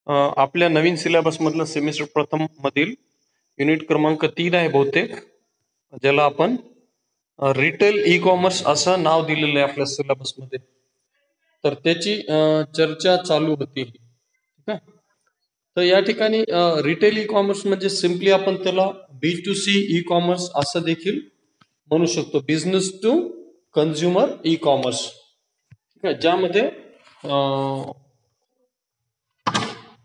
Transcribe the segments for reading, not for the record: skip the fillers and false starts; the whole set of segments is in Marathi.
आपल्या नवीन सिलेबस मधलं सेमिस्टर प्रथम मधील युनिट क्रमांक 3 आहे बहुतेक, ज्याला आपण रिटेल ई कॉमर्स असं नाव दिलेलं आहे आपल्या सिलेबस मध्ये. तर त्याची चर्चा चालू होती. ठीक आहे. तर या ठिकाणी रिटेल ई कॉमर्स म्हणजे सिम्पली आपण त्याला B2C ई कॉमर्स असं देखील म्हणू शकतो. Business to consumer e commerce. ठीक आहे. ज्यामध्ये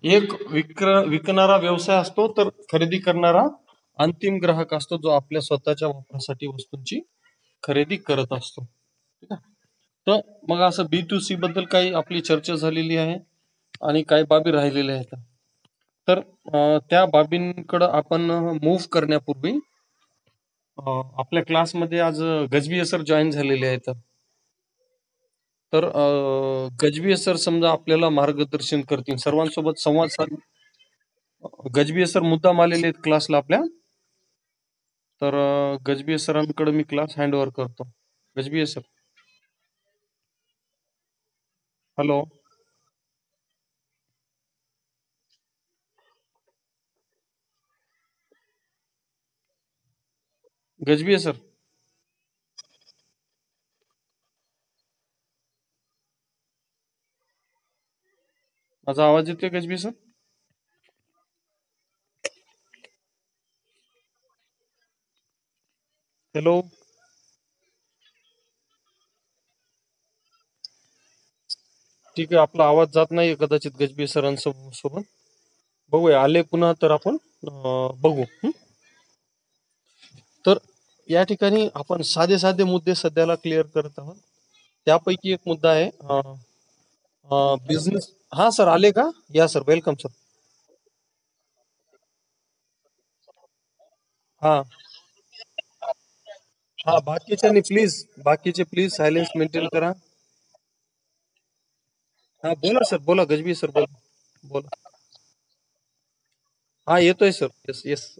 एक विकणारा व्यवसाय असतो, तर खरेदी करणारा अंतिम ग्राहक असतो, जो आपल्या स्वतःच्या वापरासाठी वस्तूंची खरेदी करत असतो. ठीक आहे. तर मग असं B2C बद्दल काही आपली चर्चा झालेली आहे आणि काही बाबी राहिलेल्या आहेत. तर त्या बाबींकडे आपण मूव्ह करण्यापूर्वी आपल्या क्लासमध्ये आज गजबीये सर जॉईन झालेले आहेत. तर गजबीये सर समजा आपल्याला मार्गदर्शन करतील, सर्वांसोबत संवाद साध. गजबीये सर मुद्दाम आलेले आहेत क्लासला आपल्या. तर गजबीये सरांकडे मी क्लास हँड ओव्हर करतो. Gajbhiye sir, hello. Gajbhiye sir, माझा आवाज येतोय गजबीये सर? हॅलो. ठीक आहे, आपला आवाज जात नाही कदाचित गजबीये सरांसोबत. बघूया, आले पुन्हा तर आपण बघू. तर या ठिकाणी आपण साधे साधे मुद्दे सध्याला क्लिअर करत आहोत. त्यापैकी एक मुद्दा आहे बिझनेस. हा सर, आले का? या सर, वेलकम सर. हा हा, बाकीचे प्लीज सायलेन्स मेंटेन करा. हा, बोला सर, बोला गजबी सर, बोला. बोला. हा, येतोय सर. Yes yes.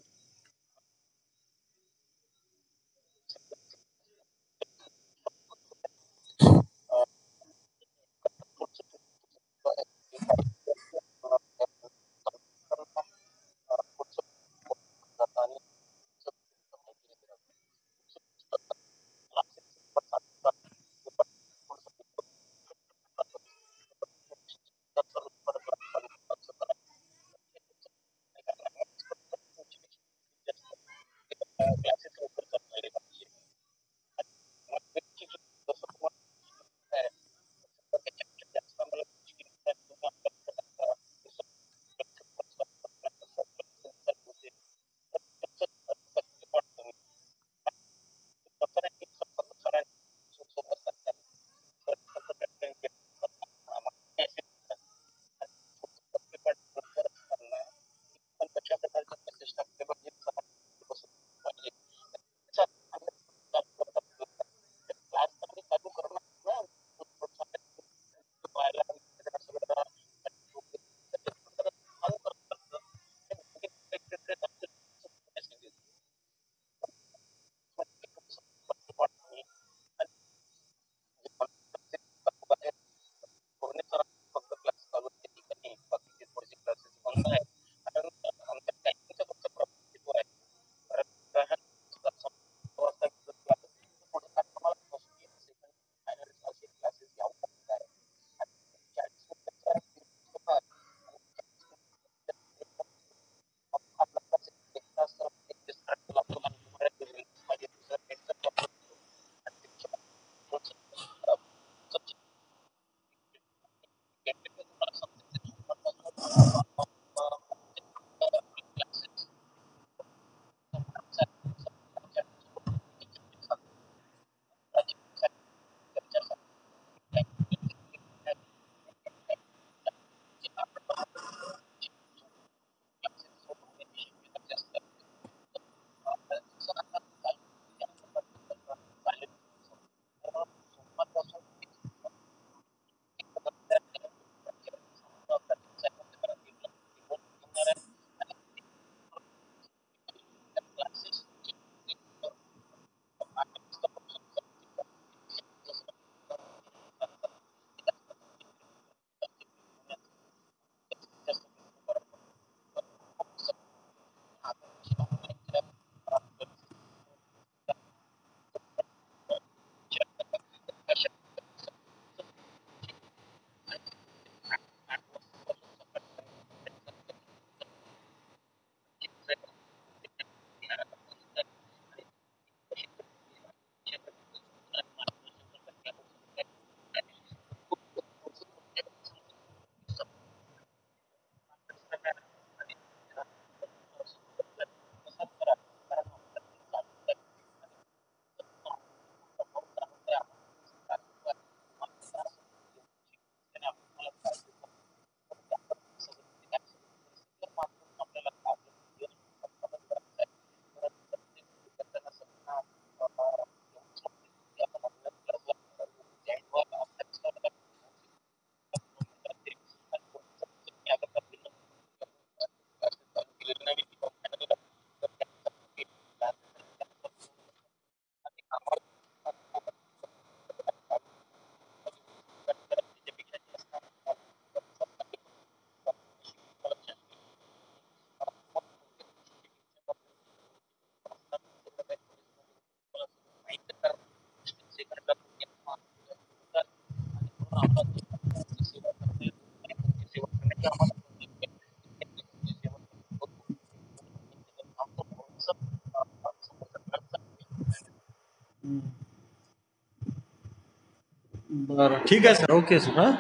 बरं, ठीक आहे सर. Okay sir. हा,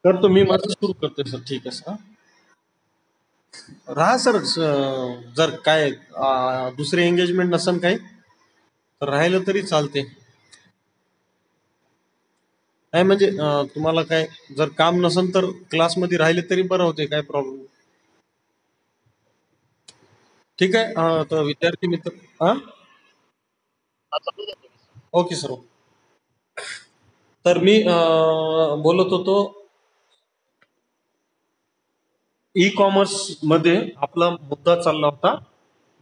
करतो मी माझं सुरू करतोय सर. ठीक आहे सर. राहा सर. जर काय दुसरे एंगेजमेंट नसन काही तर राहिलं तरी चालते. नाही म्हणजे तुम्हाला काय जर काम नसेल तर क्लासमध्ये राहिले तरी बरं होते, काय प्रॉब्लेम. ठीक आहे. तर विद्यार्थी मित्र. हा, ओके सर. तर मी बोलत होतो ई कॉमर्स मध्ये आपला मुद्दा चालला होता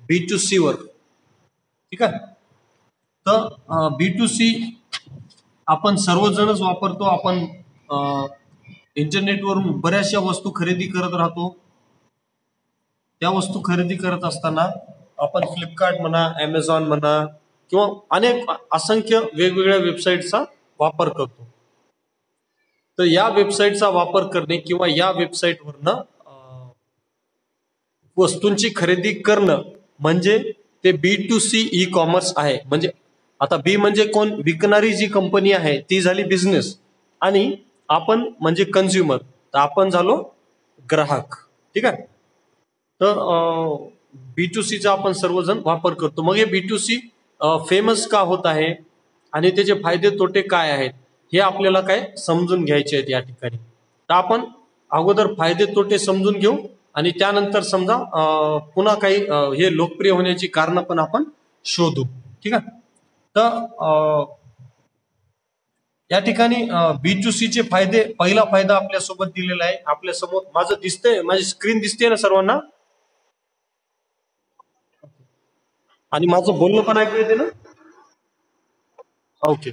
B2C वर. ठीक आहे. तर B2C आपण सर्वजणच वापरतो. आपण इंटरनेटवरून बऱ्याचशा वस्तू खरेदी करत राहतो. त्या वस्तू खरेदी करत असताना आपण फ्लिपकार्ट म्हणा, ॲमेझॉन म्हणा किंवा अनेक असंख्य वेगवेगळ्या वेबसाईटचा वापर करतो. तर या वेबसाईटचा वापर करणे किंवा या वेबसाईटवरनं वस्तूंची खरेदी करणं म्हणजे ते B2C ई कॉमर्स आहे. म्हणजे आता बी म्हणजे कोण, विकणारी जी कंपनी आहे ती झाली बिझनेस, आणि आपण म्हणजे कन्झ्युमर, तर आपण झालो ग्राहक. ठीक आहे. तर B2Cचा आपण सर्वजण वापर करतो. मग हे B2C फेमस का होत आहे आणि त्याचे फायदे तोटे काय आहेत हे आपल्याला काय समजून घ्यायचे आहेत या ठिकाणी. तर आपण अगोदर फायदे तोटे समजून घेऊ आणि त्यानंतर समजा पुन्हा काही हे लोकप्रिय होण्याची कारणं पण आपण शोधू. ठीक आहे. तर या ठिकाणी B2C चे फायदे, पहिला फायदा आपल्या सोबत दिलेला आहे आपल्या समोर. माझं दिसतंय, माझी स्क्रीन दिसते ना सर्वांना, आणि माझं बोलणं पण ऐकू येते ना? ओके.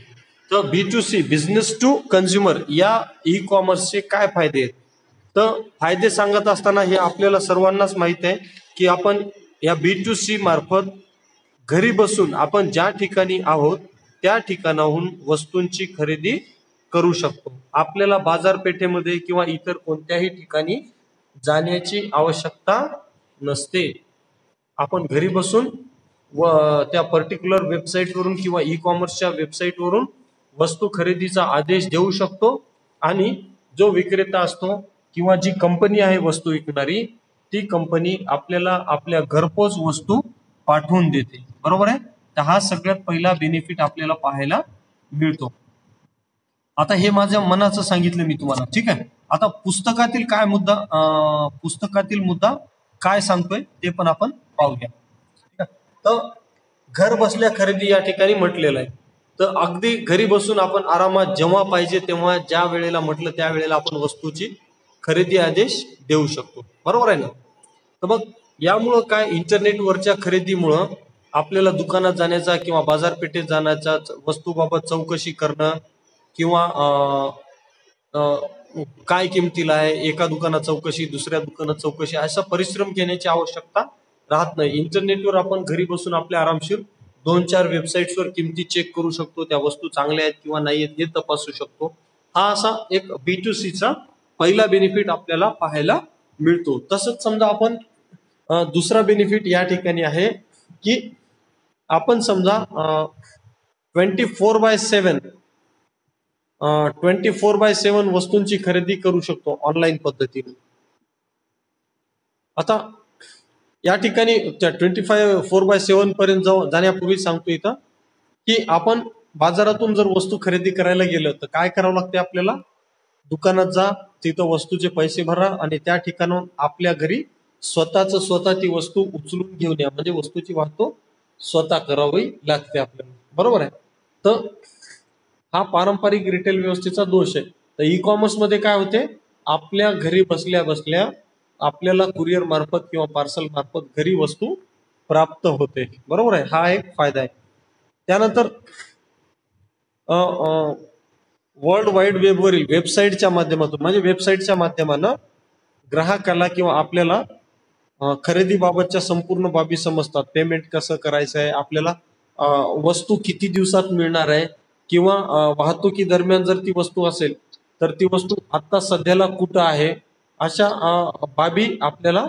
तर B2C, बिझनेस टू कन्झ्युमर, या ई कॉमर्सचे काय फायदे आहेत? तर फायदे सांगत असताना हे आपल्याला सर्वांनाच माहित आहे की आपण या B2C मार्फत घरी बसून आपण ज्या ठिकाणी आहोत त्या ठिकाणाहून वस्तूंची खरेदी करू शकतो. आपल्याला बाजारपेठेमध्ये किंवा इतर कोणत्याही ठिकाणी जाण्याची आवश्यकता नसते. आपण घरी बसून व त्या पर्टिक्युलर वेबसाईटवरून किंवा ई कॉमर्सच्या वेबसाईटवरून वस्तू खरेदीचा आदेश देऊ शकतो, आणि जो विक्रेता असतो किंवा जी कंपनी आहे वस्तू विकणारी, ती कंपनी आपल्याला आपल्या घरपोच वस्तू पाठवून देते. बरोबर आहे. तर हा सगळ्यात पहिला बेनिफिट आपल्याला पाहायला मिळतो. आता हे माझ्या मनाचं सांगितलं मी तुम्हाला. ठीक आहे. आता पुस्तकातील काय मुद्दा, पुस्तकातील मुद्दा काय सांगतोय ते पण आपण पाहूया. ठीक आहे. तर घर बसल्या खरेदी या ठिकाणी म्हटलेलं आहे. तर अगदी घरी बसून आपण आरामात जेव्हा पाहिजे तेव्हा, ज्या वेळेला म्हटलं त्या वेळेला आपण वस्तूची खरेदी आदेश देऊ शकतो. बरोबर आहे ना? तर मग यामुळं काय, इंटरनेटवरच्या खरेदीमुळं आपल्याला दुकानात जाण्याचा किंवा बाजारपेठेत जाण्याचा, वस्तूबाबत चौकशी करणं किंवा काय किमतीला आहे, एका दुकानात चौकशी दुसऱ्या दुकानात चौकशी, असा परिश्रम घेण्याची आवश्यकता राहत नाही. इंटरनेटवर आपण घरी बसून आपल्या आरामशीर 2-4 वेबसाईट्सवर किमती चेक करू शकतो. त्या वस्तू चांगल्या आहेत किंवा नाही आहेत हे तपासू शकतो. हा असा एक B2Cचा पहिला बेनिफिट आपल्याला पाहायला मिळतो. तसंच समजा आपण दुसरा बेनिफिट या ठिकाणी आहे की आपण समजा 24/7 24/7 वस्तूंची खरेदी करू शकतो ऑनलाईन पद्धतीने. आता या ठिकाणी त्या 24/7 पर्यंत जाण्यापूर्वी सांगतो इथं की आपण बाजारातून जर वस्तू खरेदी करायला गेलं तर काय करावं लागते आपल्याला? दुकानात जा, तिथं वस्तूचे पैसे भरा आणि त्या ठिकाणाहून आपल्या घरी स्वतः ती वस्तू उचलून घेऊन या. म्हणजे वस्तूची वाहतूक स्वतः करावी लागते आपल्याला. बरोबर आहे. तर हा पारंपरिक रिटेल व्यवस्थेचा दोष आहे. तर ई कॉमर्स मध्ये काय होते, आपल्या घरी बसल्या बसल्या आपल्याला कुरिअर मार्फत किंवा पार्सल मार्फत घरी वस्तू प्राप्त होते. बरोबर आहे. हा एक फायदा आहे. त्यानंतर वर्ल्ड वाईड वेबवरील वेबसाईटच्या माध्यमातून, म्हणजे वेबसाईटच्या माध्यमानं ग्राहकाला किंवा आपल्याला खरेदीबाबतच्या संपूर्ण बाबी समजतात. पेमेंट कसं करायचं आहे आपल्याला, वस्तू किती दिवसात मिळणार आहे, किंवा वाहतुकी दरम्यान जर ती वस्तू असेल तर ती वस्तू आता सध्याला कुठं आहे, अशा बाबी आपल्याला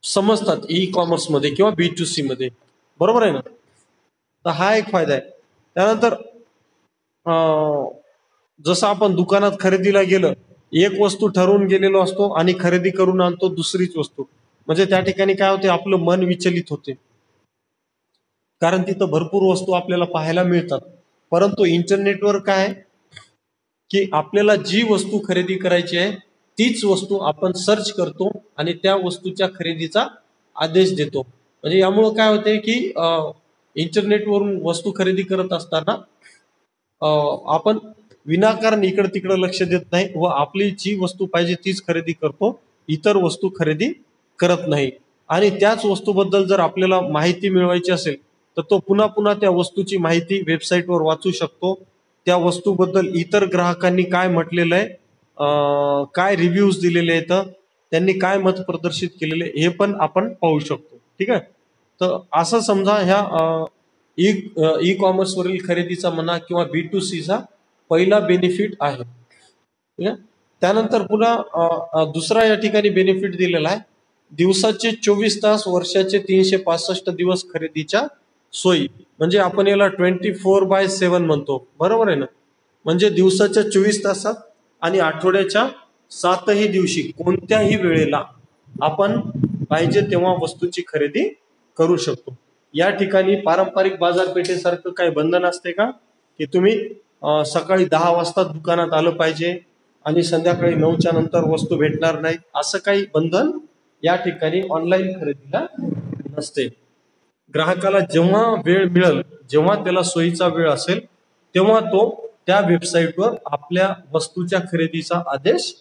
समजतात ई कॉमर्स मध्ये किंवा B2C मध्ये, बरोबर आहे ना. तर हा एक फायदा आहे. त्यानंतर जसं आपण दुकानात खरेदीला गेलं, एक वस्तू ठरवून गेलेलो असतो आणि खरेदी करून आणतो दुसरीच वस्तू, म्हणजे त्या ठिकाणी काय होते, आपलं मन विचलित होते, कारण तिथं भरपूर वस्तू आपल्याला पाहायला मिळतात. परंतु इंटरनेटवर काय आहे, की आपल्याला जी वस्तू खरेदी करायची आहे तीच वस्तू आपण सर्च करतो आणि त्या वस्तूच्या खरेदीचा आदेश देतो. म्हणजे यामुळं काय होते, की इंटरनेटवरून वस्तू खरेदी करत असताना आपण विनाकारण इकडं तिकडं लक्ष देत नाही व आपली जी वस्तू पाहिजे तीच खरेदी करतो, इतर वस्तू खरेदी करत नाही. आणि त्याच वस्तूबद्दल जर आपल्याला माहिती मिळवायची असेल तर तो पुन्हा पुन्हा त्या वस्तूची माहिती वेबसाईटवर वाचू शकतो. त्या वस्तूबद्दल इतर ग्राहकांनी काय म्हटलेलं आहे, काय रिव्ह्यूज दिलेले आहेत, त्यांनी काय मत प्रदर्शित केलेले, हे पण आपण पाहू शकतो. ठीक आहे. तर असं समजा ह्या ई कॉमर्सवरील खरेदीचा म्हणा किंवा B2Cचा पहिला बेनिफिट आहे. ठीक आहे. त्यानंतर पुन्हा दुसरा या ठिकाणी बेनिफिट दिलेला आहे, दिवसाचे 24 तास, वर्षाचे 365 दिवस खरेदीच्या सोयी. म्हणजे आपण याला 24/7 म्हणतो, बरोबर आहे ना. म्हणजे दिवसाच्या 24 तासात आणि आठवड्याच्या 7ही दिवशी कोणत्याही वेळेला आपण पाहिजे तेव्हा वस्तूची खरेदी करू शकतो. या ठिकाणी पारंपरिक बाजारपेठेसारखं काही बंधन असते का, की तुम्ही सकाळी 10 वाजता दुकानात आलं पाहिजे आणि संध्याकाळी 9च्या नंतर वस्तू भेटणार नाही, असं काही बंधन या ठिकाणी ऑनलाईन खरेदीला नसते. ग्राहकाला जेव्हा वेळ मिळेल, जेव्हा त्याला सोयीचा वेळ असेल, तेव्हा तो त्या वेबसाईटवर आपल्या वस्तूच्या खरेदीचा आदेश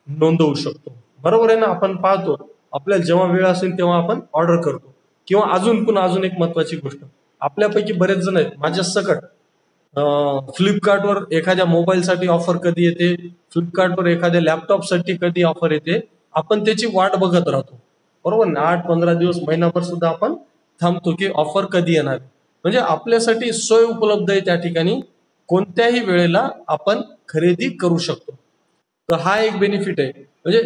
नोंदवू शकतो, बरोबर आहे ना. आपण पाहतो आपल्याला जेव्हा वेळ असेल तेव्हा आपण ऑर्डर करतो. किंवा अजून एक महत्वाची गोष्ट, आपल्यापैकी बरेच जण आहेत माझ्या सकट, फ्लिपकार्टवर एखाद्या मोबाईलसाठी ऑफर कधी येते, फ्लिपकार्टवर एखाद्या लॅपटॉपसाठी कधी ऑफर येते, आपण त्याची वाट बघत राहतो, बरोबर ना. 8-15 दिवस, महिनाभर सुद्धा आपण थांबतो की ऑफर कधी येणार. म्हणजे आपल्यासाठी सोय उपलब्ध आहे त्या ठिकाणी, कोणत्याही वेळेला आपण खरेदी करू शकतो. तर हा एक बेनिफिट आहे. म्हणजे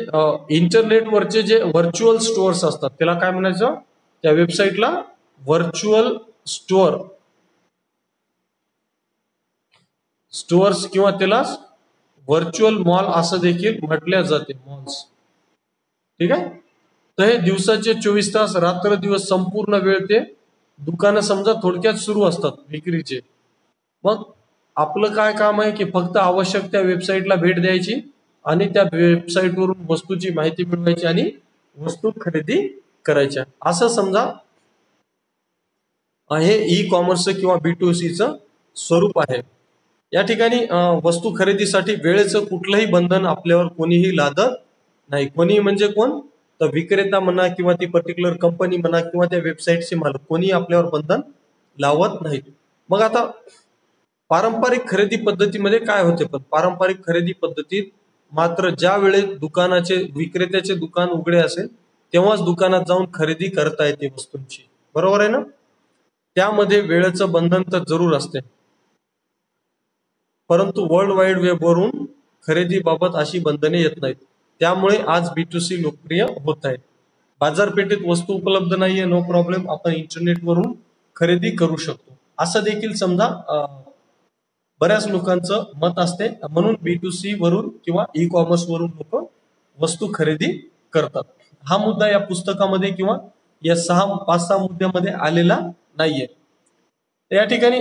इंटरनेटवरचे जे व्हर्च्युअल स्टोअर्स असतात त्याला काय म्हणायचं, त्या वेबसाईटला व्हर्च्युअल स्टोअर्स किंवा त्याला व्हर्च्युअल मॉल असं देखील म्हटल्या जाते, मॉल्स. ठीक आहे. तर हे दिवसाचे 24 तास, रात्र दिवस, संपूर्ण वेळ ते दुकानं समजा थोडक्यात सुरू असतात विक्रीचे. मग आपलं काय काम आहे, की फक्त आवश्यक त्या वेबसाईटला भेट द्यायची आणि त्या वेबसाईटवरून वस्तूची माहिती मिळवायची आणि वस्तू खरेदी करायच्या. असं समजा हे ई कॉमर्सचं किंवा B2Cचं स्वरूप आहे. या ठिकाणी वस्तू खरेदीसाठी वेळेचं कुठलंही बंधन आपल्यावर कोणीही लादत नाही. कोणी म्हणजे कोण, तर विक्रेता म्हणा किंवा ती पर्टिक्युलर कंपनी म्हणा किंवा त्या वेबसाईटचे मालक, कोणी आपल्यावर बंधन लावत नाही. मग आता पारंपरिक खरेदी पद्धतीमध्ये काय होते, पण पारंपरिक खरेदी पद्धतीत मात्र ज्या वेळेस विक्रेत्याचे दुकान उघडे असेल तेव्हाच दुकानात जाऊन खरेदी करता येते वस्तूंची, बरोबर आहे ना. त्यामध्ये वेळेचं बंधन तर जरूर असते, परंतु वर्ल्ड वाईड वेबवरून खरेदीबाबत अशी बंधने येत नाहीत. त्यामुळे आज B2C लोकप्रिय होत आहे. बाजारपेठेत वस्तू उपलब्ध नाहीये, नो प्रॉब्लेम, आपण इंटरनेटवरून खरेदी करू शकतो, असं देखील समजा बऱ्याच लोकांचं मत असते. म्हणून B2C वरून किंवा ई कॉमर्स वरून लोक वस्तू खरेदी करतात. हा मुद्दा या पुस्तकामध्ये किंवा या 5-6 मुद्द्यामध्ये आलेला नाहीये. या ठिकाणी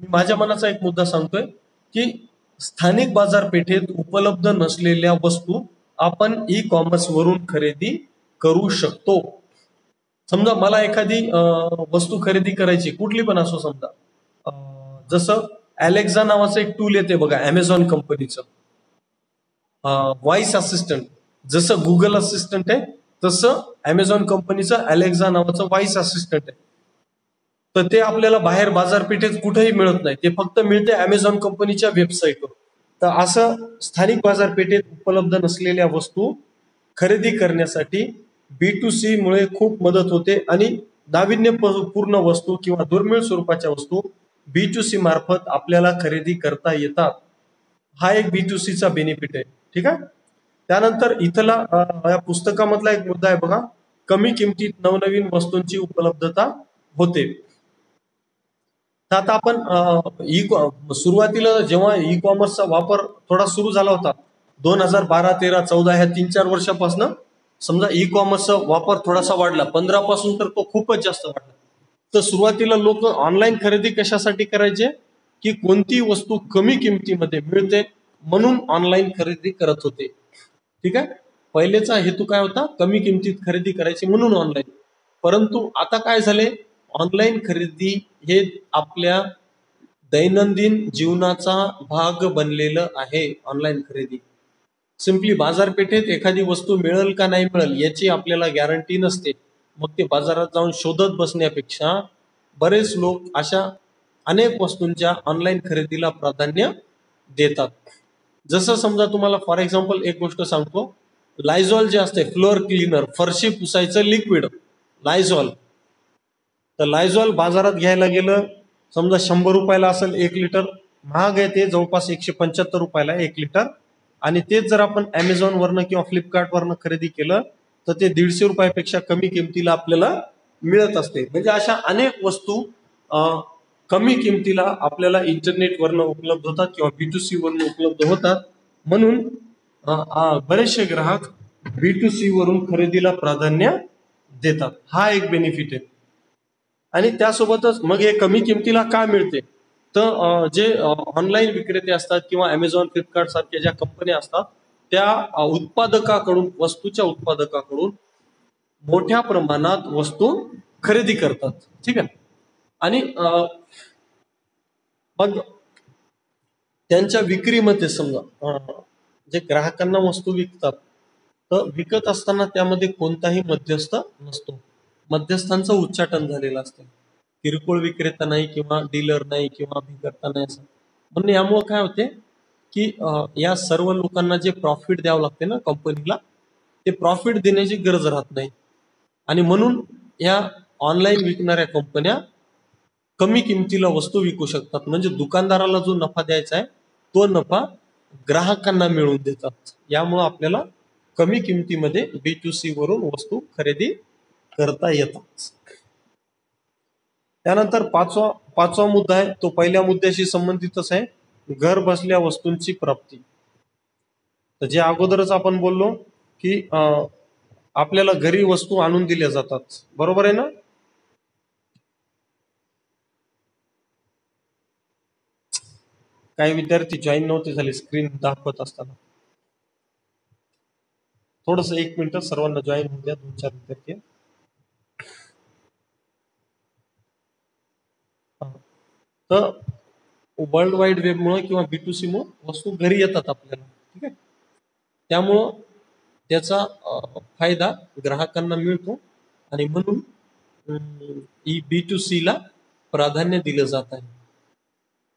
मी माझ्या मनाचा एक मुद्दा सांगतोय, की स्थानिक बाजारपेठेत उपलब्ध नसलेल्या वस्तू आपण ई कॉमर्स वरून खरेदी करू शकतो. समजा मला एखादी वस्तू खरेदी करायची, कुठली पण असो, समजा जसं अलेक्झा नावाचं एक टूल येते बघा अमेझॉन कंपनीचं, व्हॉइस असिस्टंट. जसं गुगल असिस्टंट आहे तसं अमेझॉन कंपनीचं अलेक्झा नावाचं व्हॉइस असिस्टंट आहे. तर ते आपल्याला बाहेर बाजारपेठेत कुठेही मिळत नाही, ते फक्त मिळते अमेझॉन कंपनीच्या वेबसाईटवर. तर असं स्थानिक बाजारपेठेत उपलब्ध नसलेल्या वस्तू खरेदी करण्यासाठी B2C मुळे खूप मदत होते आणि नाविन्यपूर्ण वस्तू किंवा दुर्मिळ स्वरूपाच्या वस्तू B2C मार्फत आपल्याला खरेदी करता येतात. हा एक B2C चा बेनिफिट आहे. ठीक आहे. त्यानंतर इथला या पुस्तकामधला एक मुद्दा आहे बघा, कमी किमतीत नवनवीन वस्तूंची उपलब्धता होते. तर आता आपण सुरुवातीला जेव्हा ई कॉमर्सचा वापर थोडा सुरू झाला होता 2012, 13, 14 ह्या 3-4 वर्षापासून समजा ई कॉमर्सचा वापर थोडासा वाढला. 15 पासून तर तो खूपच जास्त वाढला. तर सुरुवातीला लोक ऑनलाईन खरेदी कशासाठी करायचे की कोणती वस्तू कमी किमतीमध्ये मिळते म्हणून ऑनलाईन खरेदी करत होते. ठीक आहे. पहिलेचा हेतू काय होता, कमी किमतीत खरेदी करायची म्हणून ऑनलाईन. परंतु आता काय झाले, ऑनलाईन खरेदी हे आपल्या दैनंदिन जीवनाचा भाग बनलेलं आहे. ऑनलाईन खरेदी सिम्पली बाजारपेठेत एखादी वस्तू मिळेल का नाही मिळेल याची आपल्याला गॅरंटी नसते. मग ते बाजारात जाऊन शोधत बसण्यापेक्षा बरेच लोक अशा अनेक वस्तूंच्या ऑनलाईन खरेदीला प्राधान्य देतात. जसं समजा तुम्हाला फॉर एक्झाम्पल एक गोष्ट सांगतो, लायझॉल जे असते फ्लोअर क्लीनर, फरशी पुसायचं लिक्विड लायझॉल, तर लायझॉल बाजारात घ्यायला गेलं समजा 100 रुपयाला असेल 1 लिटर, महाग आहे ते जवळपास 175 रुपयाला 1 लिटर. आणि तेच जर आपण अमेझॉन वरनं किंवा फ्लिपकार्ट वरनं खरेदी केलं तर ते 150 रुपयापेक्षा कमी किमतीला आपल्याला मिळत असते. म्हणजे अशा अनेक वस्तू कमी किमतीला आपल्याला इंटरनेटवरनं उपलब्ध होतात किंवा B2C वरनं उपलब्ध होतात. म्हणून बरेचसे ग्राहक B2C वरून खरेदीला प्राधान्य देतात. हा एक बेनिफिट आहे. आणि त्यासोबतच मग हे कमी किमतीला का मिळते, तर जे ऑनलाईन विक्रेते असतात किंवा अमेझॉन फ्लिपकार्ट सारख्या ज्या कंपन्या असतात त्या उत्पादकाकडून, वस्तूच्या उत्पादकाकडून मोठ्या प्रमाणात वस्तू खरेदी करतात. ठीक आहे. आणि मग त्यांच्या विक्रीमध्ये समजा जे ग्राहकांना वस्तू विकतात तर विकत असताना त्यामध्ये कोणताही मध्यस्थ नसतो. मध्यस्थांचं उच्चाटन झालेलं असतं. किरकोळ विक्रेता नाही किंवा डीलर नाही किंवा भिकर्ता नाही असं. म्हणून यामुळे काय होते की या सर्व लोकांना जे प्रॉफिट द्यावं लागते ना कंपनीला, ते प्रॉफिट देण्याची गरज राहत नाही. आणि म्हणून या ऑनलाईन विकणाऱ्या कंपन्या कमी किमतीला वस्तू विकू शकतात. म्हणजे दुकानदाराला जो नफा द्यायचा आहे तो नफा ग्राहकांना मिळवून देतात. यामुळे आपल्याला कमी किमतीमध्ये B2C वरून वस्तू खरेदी करता येतात. त्यानंतर पाचवा मुद्दा आहे तो पहिल्या मुद्द्याशी संबंधितच आहे, घर बसल्या वस्तूंची प्राप्ती. तर जे अगोदरच आपण बोललो की आपल्याला घरी वस्तू आणून दिल्या जातात, बरोबर आहे ना. काही विद्यार्थी जॉईन नव्हते झाले स्क्रीन दाखवत असताना. थोडस 1 मिनिट सर्वांना जॉईन होऊ द्या, 2-4 विद्यार्थी. तर वर्ल्ड वाईड वेबमुळे किंवा B2C मुळे वस्तू घरी येतात आपल्याला. ठीक आहे. त्यामुळं त्याचा फायदा ग्राहकांना मिळतो आणि म्हणून B2C ला प्राधान्य दिलं जात आहे.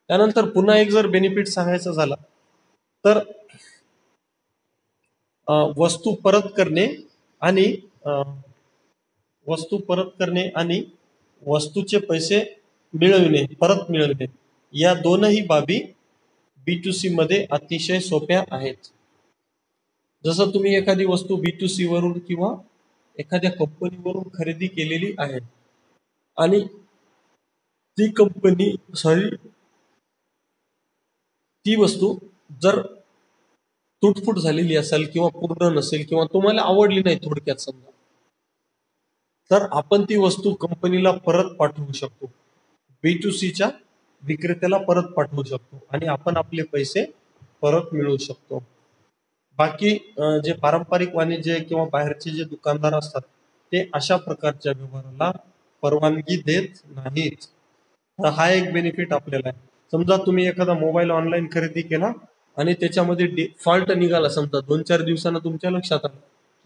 त्यानंतर पुन्हा एक जर बेनिफिट सांगायचा झाला तर वस्तू परत करणे आणि वस्तूचे पैसे परत मिळविणे या दोनही बाबी B2C मध्ये अतिशय सोप्या आहेत. जसं तुम्ही एखादी वस्तू B2C वरून किंवा एखाद्या कंपनीवरून खरेदी केलेली आहे आणि ती वस्तू जर तुटफुट झालेली असेल किंवा पूर्ण नसेल किंवा तुम्हाला आवडली नाही थोडक्यात समजा, तर आपण ती वस्तू कंपनीला परत पाठवू शकतो. B2Cच्या विक्रेत्याला परत पाठवू शकतो आणि आपण आपले पैसे परत मिळवू शकतो. बाकी जे पारंपरिक वाणिज्य किंवा बाहेरचे जे दुकानदार असतात ते अशा प्रकारच्या व्यवहाराला परवानगी देत नाहीत. हा एक बेनिफिट आपल्याला आहे. समजा तुम्ही एखादा मोबाईल ऑनलाईन खरेदी केला आणि त्याच्यामध्ये फॉल्ट निघाला, समजा 2-4 दिवसांना तुमच्या लक्षात आलं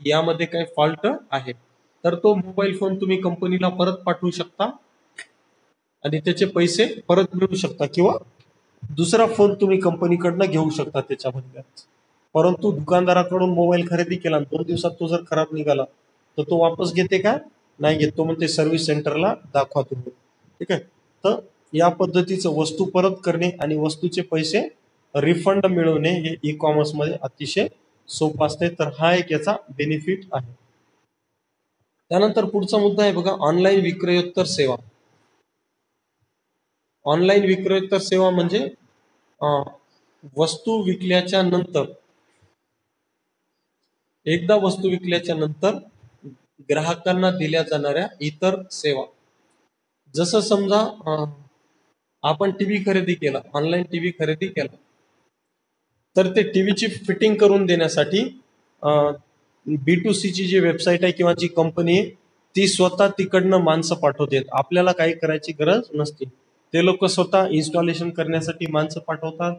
की यामध्ये काही फॉल्ट आहे, तर तो मोबाईल फोन तुम्ही कंपनीला परत पाठवू शकता आणि त्याचे पैसे परत मिळू शकता किंवा दुसरा फोन तुम्ही कंपनीकडनं घेऊ शकता त्याच्या बदल्यात. परंतु दुकानदाराकडून मोबाईल खरेदी केला 2 दिवसात तो जर खराब निघाला तर तो वापस घेते का, नाही घेत. तो म्हणते सर्व्हिस सेंटरला दाखवा तुम्ही. ठीक आहे. तर या पद्धतीचं वस्तू परत करणे आणि वस्तूचे पैसे रिफंड मिळवणे हे ई कॉमर्स मध्ये अतिशय सोपं असते. तर हा एक याचा बेनिफिट आहे. त्यानंतर पुढचा मुद्दा आहे बघा, ऑनलाईन विक्रयोत्तर सेवा. ऑनलाईन विक्रयोत्तर सेवा म्हणजे वस्तू विकल्याच्या नंतर, एकदा वस्तू विकल्याच्या नंतर ग्राहकांना दिल्या जाणाऱ्या इतर सेवा. जसं समजा आपण टीव्ही खरेदी केला, ऑनलाईन टीव्ही खरेदी केला, तर ते टीव्हीची फिटिंग करून देण्यासाठी B2C ची जी वेबसाईट आहे किंवा जी कंपनी आहे ती स्वतः तिकडनं माणसं पाठवते. आपल्याला काही करायची गरज नसते. ते लोक स्वतः इन्स्टॉलेशन करण्यासाठी माणसं पाठवतात,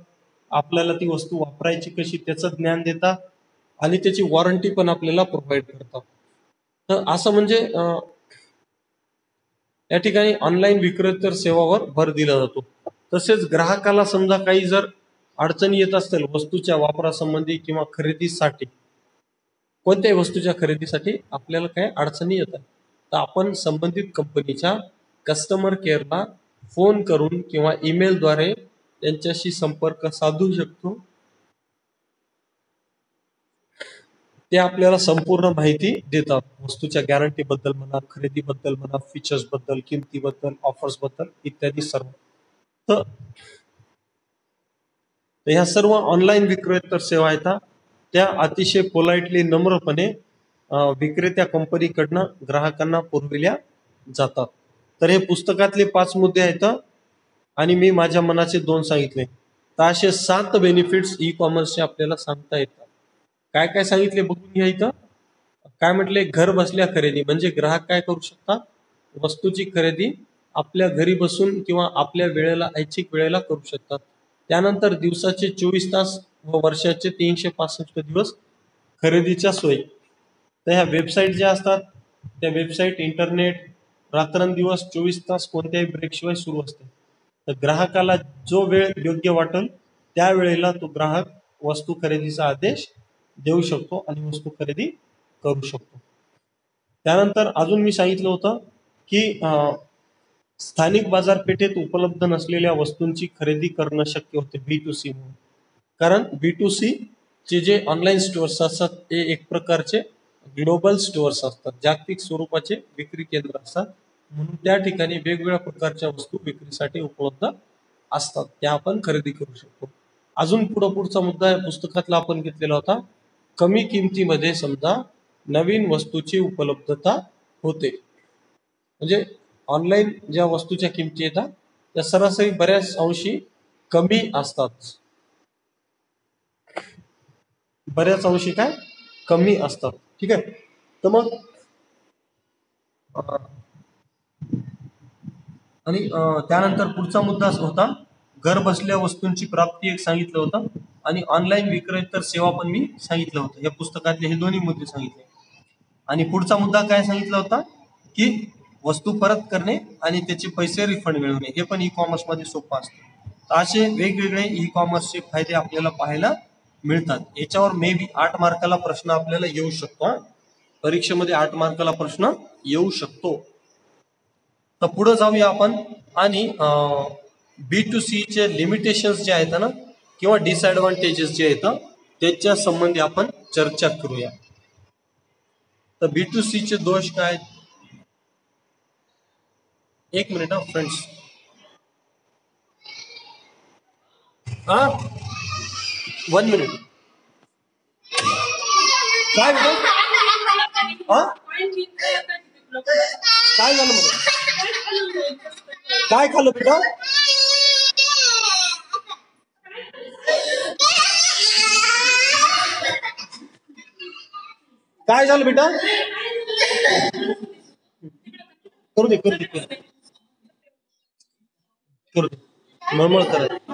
आपल्याला ती वस्तू वापरायची कशी त्याचं ज्ञान देतात आणि त्याची वॉरंटी पण आपल्याला प्रोव्हाइड करतात. तर असं म्हणजे या ठिकाणी ऑनलाईन विक्रेतर सेवावर भर दिला जातो. तसेच ग्राहकाला समजा काही जर अडचणी येत असतील वस्तूच्या वापरासंबंधी किंवा खरेदीसाठी, कोणत्याही वस्तूच्या खरेदीसाठी आपल्याला काही अडचणी येतात, तर आपण संबंधित कंपनीच्या कस्टमर केअरला फोन करून किंवा ईमेलद्वारे त्यांच्याशी संपर्क साधू शकतो. ते आपल्याला संपूर्ण माहिती देतात, वस्तूच्या गॅरंटी बद्दल म्हणा, खरेदीबद्दल म्हणा, फीचर्स बद्दल, किमतीबद्दल, ऑफर्स बद्दल इत्यादी सर्व. तर ह्या सर्व ऑनलाईन विक्रेतर सेवा आहेत त्या अतिशय पोलाइटली, नम्रपणे विक्रेत्या कंपनीकडनं ग्राहकांना पुरविल्या जातात. तर हे पुस्तकातले 5 मुद्दे आहेत आणि मी माझ्या मनाचे 2 सांगितले. तर असे 7 बेनिफिट्स ई कॉमर्सचे आपल्याला सांगता येतात. काय काय सांगितले बघून घ्या इथं. काय म्हटले, घर बसल्या खरेदी म्हणजे ग्राहक काय करू शकतात, वस्तूची खरेदी आपल्या घरी बसून किंवा आपल्या वेळेला, ऐच्छिक वेळेला करू शकतात. त्यानंतर दिवसाचे 24 तास व वर्षाचे 365 दिवस खरेदीच्या सोयी. तर ह्या वेबसाईट ज्या असतात त्या वेबसाईट इंटरनेट रात्रंदिवस 24 तास कोणत्याही ब्रेकशिवाय सुरू असते. तर ग्राहकाला जो वेळ योग्य वाटेल त्या वेळेला तो ग्राहक वस्तू खरेदीचा आदेश देऊ शकतो आणि वस्तू खरेदी करू शकतो. त्यानंतर अजून मी सांगितलं होतं की स्थानिक बाजारपेठेत उपलब्ध नसलेल्या वस्तूंची खरेदी करणं शक्य होते B2C म्हणून. कारण B2C चे जे ऑनलाईन स्टोअर्स असतात ते एक प्रकारचे ग्लोबल स्टोअर्स असतात, जागतिक स्वरूपाचे विक्री केंद्र असतात, म्हणून त्या ठिकाणी वेगवेगळ्या प्रकारच्या वस्तू विक्रीसाठी उपलब्ध असतात, त्या आपण खरेदी करू शकतो. अजून पुढचा मुद्दा या पुस्तकातला आपण घेतलेला होता, कमी किमतीमध्ये समजा नवीन वस्तूची उपलब्धता होते. म्हणजे ऑनलाईन ज्या वस्तूच्या किमती येतात त्या सरासरी बऱ्याच अंशी कमी असतात, बऱ्याच अंशी काय कमी असतात. ठीक आहे. तर मग आणि त्यानंतर पुढचा मुद्दा होता, घर बसल्या वस्तूंची प्राप्ती एक सांगितलं होतं आणि ऑनलाईन विक्रेतर सेवा पण मी सांगितलं होतं. या पुस्तकातले हे दोन्ही मुद्दे सांगितले. आणि पुढचा मुद्दा काय सांगितला होता की वस्तू परत करणे आणि त्याचे पैसे रिफंड मिळवणे, हे पण ई कॉमर्स मध्ये सोपं असतं. तर असे वेगवेगळे ई कॉमर्सचे फायदे आपल्याला पाहायला मिळतात. याच्यावर मे बी 8 मार्काला प्रश्न आपल्याला येऊ शकतो. परीक्षेमध्ये 8 मार्काला प्रश्न येऊ शकतो. तर पुढे जाऊया आपण आणि B2C चे लिमिटेशन्स जे आहेत ना किंवा डिसएडव्हान्टेजेस जे आहेत त्याच्या संबंधी आपण चर्चा करूया. तर B2C चे दोष काय? एक मिनिट फ्रेंड्स. हा 1 मिनिट. काय बेटा? हा काय झालं मला? काय खाल्लं बेटा? काय झालं बेटा? करू दे करू दे करू दे. मळमळ करत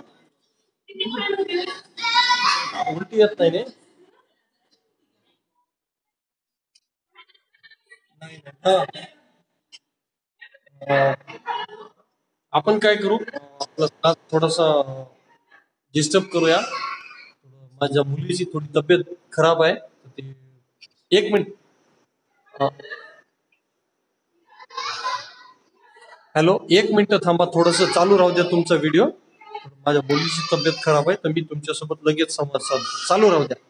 उलटी येत नाही रे. आपण काय करू, आपला थोडासा डिस्टर्ब करूया. माझ्या मुलीची थोडी तब्येत खराब आहे. एक मिनिट. हॅलो, एक मिनिट थांबा, थोडस चालू राहू द्या तुमचा व्हिडिओ. माझ्या मुलीची तब्येत खराब आहे, तर मी तुमच्यासोबत लगेच संवाद साधतो. चालू राहू द्या.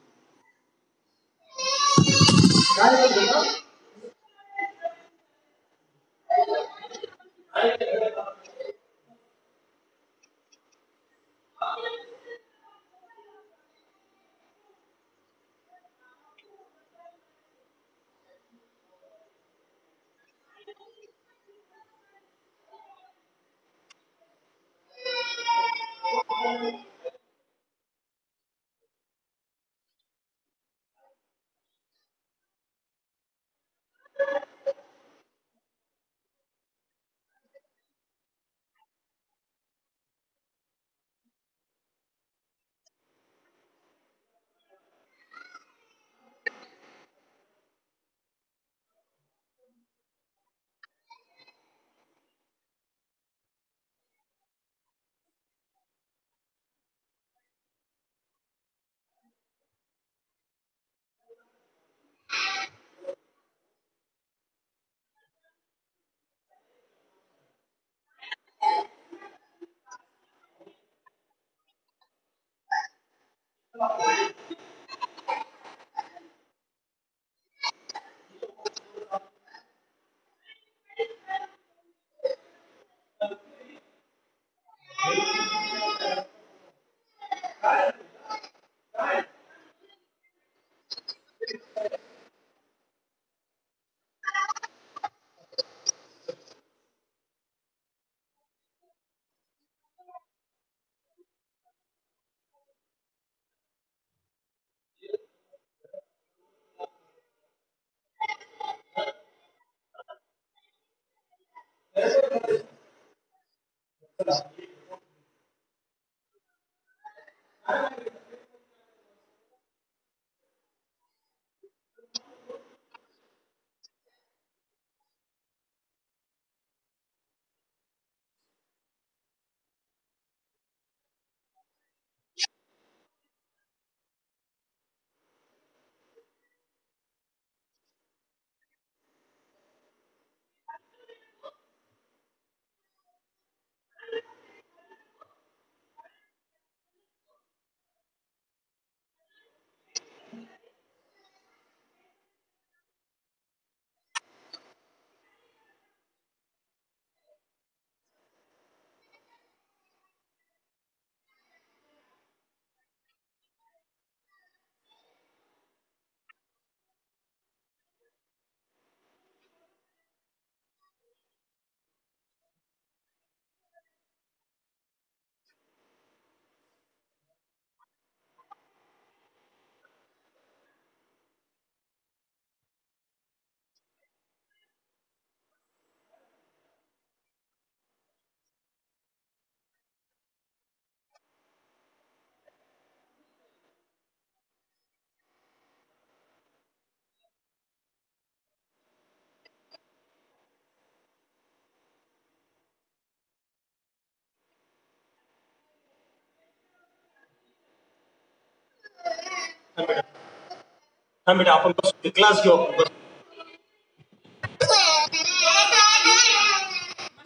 हा बेटा, आपण बस क्लास घेऊ आपण बस.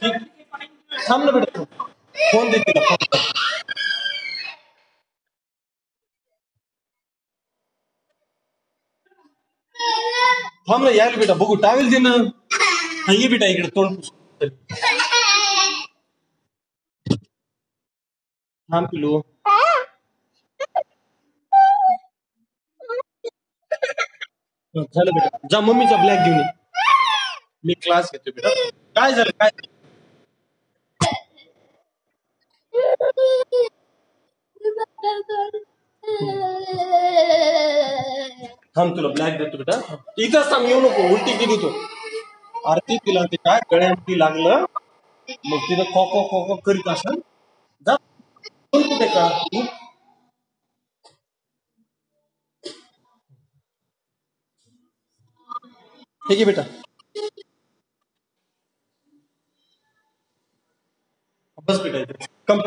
ठीक. थांब ना बेटा, फोन देते ना, फोन. थांब ना, यायला बेटा, बघू टावेल दे ना. हा, ये बेटा इकडे, तोंड पुस. थांब पिलू. झालं बेटा, जा मम्मीचा ब्लॅक घेऊन ये. मी क्लास घेतो बेटा. काय झालं, काय? थांब, तुला ब्लॅक देतो बेटा. इथंच थांब, येऊ नको, उलटी केली तू. आरती तिला ते काय गळ्यामध्ये लागलं, मग तिथं खो खो खो खो करीत असेल. जा, कोण कुठे का तू? ठीक आहे बेटा, बस बेटा इथे. कम.